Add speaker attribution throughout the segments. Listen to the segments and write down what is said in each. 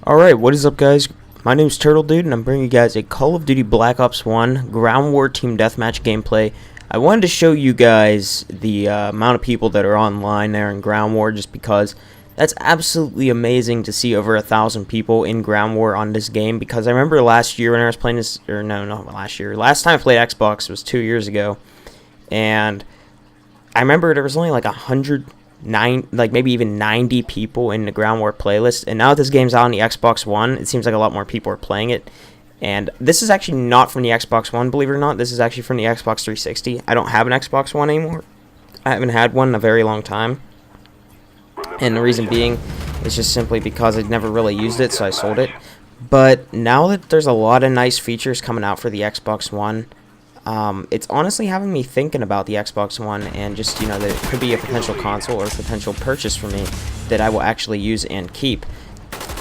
Speaker 1: Alright, what is up, guys? My name is Turtle Dude, and I'm bringing you guys a Call of Duty Black Ops 1 Ground War Team Deathmatch gameplay. I wanted to show you guys the amount of people that are online there in Ground War, just because that's absolutely amazing to see over 1,000 people in Ground War on this game, because I remember last year when I was playing this, or no, not last year, last time I played Xbox was 2 years ago, and I remember there was only like 109, like maybe even 90 people in the Ground War playlist, and now that this game's out on the Xbox One, it seems like a lot more people are playing it. And this is actually not from the Xbox One, believe it or not. This is actually from the Xbox 360. I don't have an Xbox One anymore. I haven't had one in a very long time, and the reason being is just simply because I never really used it, so I sold it. But now that there's a lot of nice features coming out for the Xbox One, it's honestly having me thinking about the Xbox One, and just, you know, that it could be a potential console or potential purchase for me that I will actually use and keep.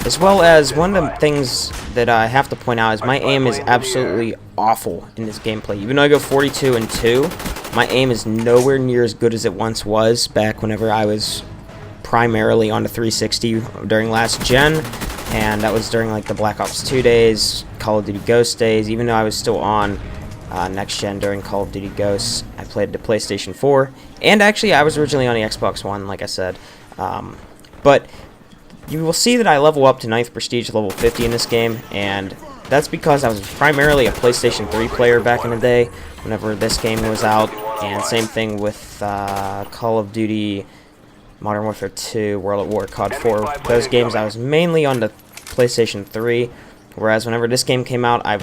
Speaker 1: As well as, one of the things that I have to point out is my aim is absolutely awful in this gameplay. Even though I go 42 and 2, my aim is nowhere near as good as it once was back whenever I was primarily on the 360 during last gen, and that was during like the Black Ops 2 days, Call of Duty Ghost days. Even though I was still on next gen during Call of Duty Ghosts, I played the PlayStation 4, and actually I was originally on the Xbox One, like I said. But you will see that I level up to 9th Prestige level 50 in this game, and that's because I was primarily a PlayStation 3 player back in the day, whenever this game was out, and same thing with Call of Duty Modern Warfare 2, World at War, COD 4. Those games I was mainly on the PlayStation 3, whereas whenever this game came out, I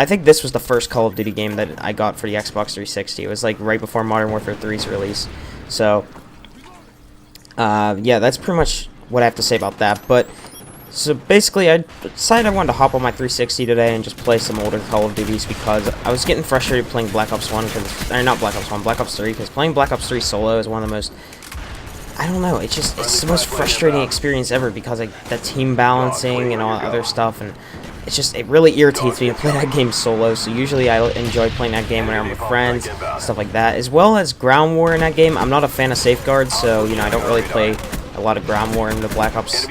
Speaker 1: think this was the first Call of Duty game that I got for the Xbox 360. It was like right before Modern Warfare 3's release. So, yeah, that's pretty much what I have to say about that. But, so basically, I decided I wanted to hop on my 360 today and just play some older Call of Duties, because I was getting frustrated playing Black Ops 1, or not Black Ops 1, Black Ops 3, because playing Black Ops 3 solo is one of the most, I don't know, it's the most frustrating experience ever, because like the team balancing and all that other stuff, and it really irritates me to play that game solo. So usually I enjoy playing that game when I'm with friends, stuff like that. As well as Ground War in that game, I'm not a fan of safeguards, so, you know, I don't really play a lot of Ground War in Black Ops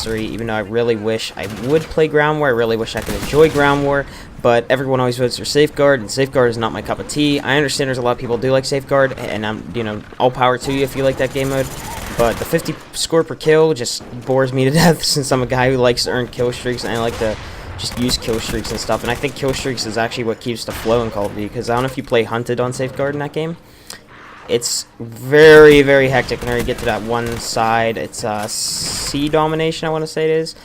Speaker 1: 3, even though I really wish I would play Ground War. I really wish I could enjoy Ground War, but everyone always votes for Safeguard, and Safeguard is not my cup of tea. I understand there's a lot of people who do like Safeguard, and you know, all power to you if you like that game mode, but the 50 score per kill just bores me to death, since I'm a guy who likes to earn kill streaks, and I like to just use kill streaks and stuff. And I think kill streaks is actually what keeps the flow in Call of Duty, because I don't know if you play Hunted on Safeguard in that game. It's very, very hectic whenever you get to that one side. It's C domination, I want to say it is,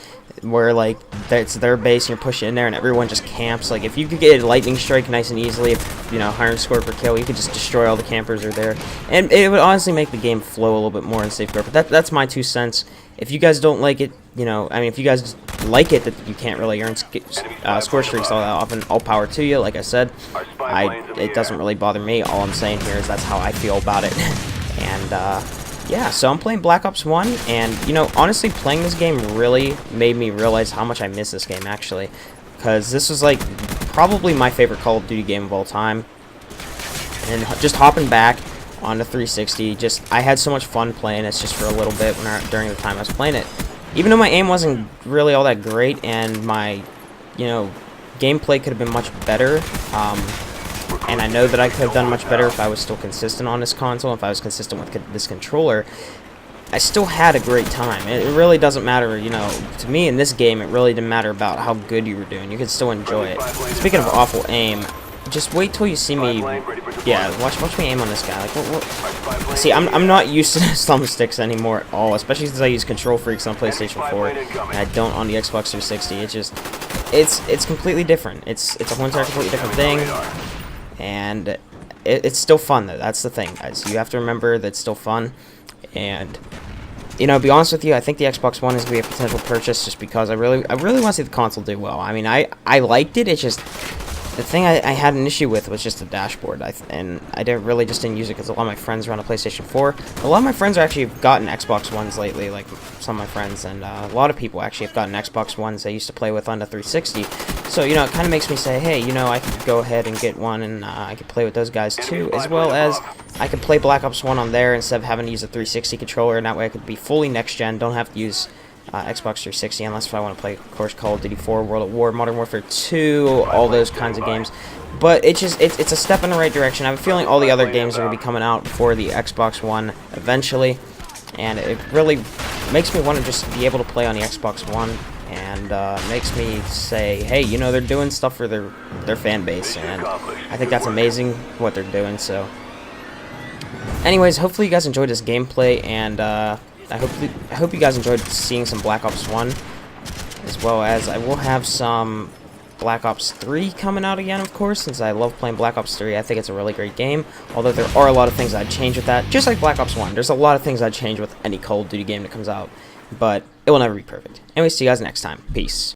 Speaker 1: where like it's their base and you're pushing in there and everyone just camps. Like, if you could get a lightning strike nice and easily, if, you know, 100 score per kill, you could just destroy all the campers that are there, and it would honestly make the game flow a little bit more in Safeguard. But that's my 2 cents. If you guys don't like it, you know, I mean, if you guys like it that you can't really earn score streaks all that often, all power to you. Like I said, it doesn't really bother me. All I'm saying here is that's how I feel about it. And yeah, so I'm playing Black Ops 1, and, you know, honestly, playing this game really made me realize how much I miss this game, actually, because this was like probably my favorite Call of Duty game of all time. And just hopping back on the 360, I had so much fun playing it just for a little bit during the time I was playing it. Even though my aim wasn't really all that great, and my, you know, gameplay could have been much better, and I know that I could have done much better if I was still consistent on this console, if I was consistent with this controller, I still had a great time. It really doesn't matter, you know, to me in this game, it really didn't matter about how good you were doing. You could still enjoy it. Speaking of awful aim, just wait till you see me. Yeah, watch me aim on this guy. Like, what? See, I'm not used to thumbsticks anymore at all, especially since I use Control Freaks on PlayStation 4 and I don't on the Xbox 360. It's completely different. It's a whole entire completely different thing, and it's still fun though. That's the thing, guys. You have to remember that it's still fun, and, you know, to be honest with you, I think the Xbox One is going to be a potential purchase, just because I really want to see the console do well. I mean, I liked it. It's just the thing I had an issue with was just the dashboard, and I didn't use it because a lot of my friends are on a PlayStation 4. A lot of my friends are actually have gotten Xbox Ones lately, like some of my friends, and a lot of people actually have gotten Xbox Ones they used to play with on the 360. So, you know, it kind of makes me say, hey, you know, I could go ahead and get one, and I could play with those guys too, as well as I could play Black Ops 1 on there instead of having to use a 360 controller, and that way I could be fully next-gen, don't have to use Xbox 360, unless if I want to play, of course, Call of Duty 4, World at War, Modern Warfare 2, all those kinds of games. But it's a step in the right direction. I have a feeling all the other games are going to be coming out for the Xbox One eventually, and it really makes me want to just be able to play on the Xbox One, and makes me say, hey, you know, they're doing stuff for their fan base, and I think that's amazing what they're doing. So anyways, hopefully you guys enjoyed this gameplay, and I hope you guys enjoyed seeing some Black Ops 1, as well as I will have some Black Ops 3 coming out again, of course, since I love playing Black Ops 3. I think it's a really great game, although there are a lot of things I'd change with that, just like Black Ops 1. There's a lot of things I'd change with any Call of Duty game that comes out, but it will never be perfect. Anyways, see you guys next time. Peace.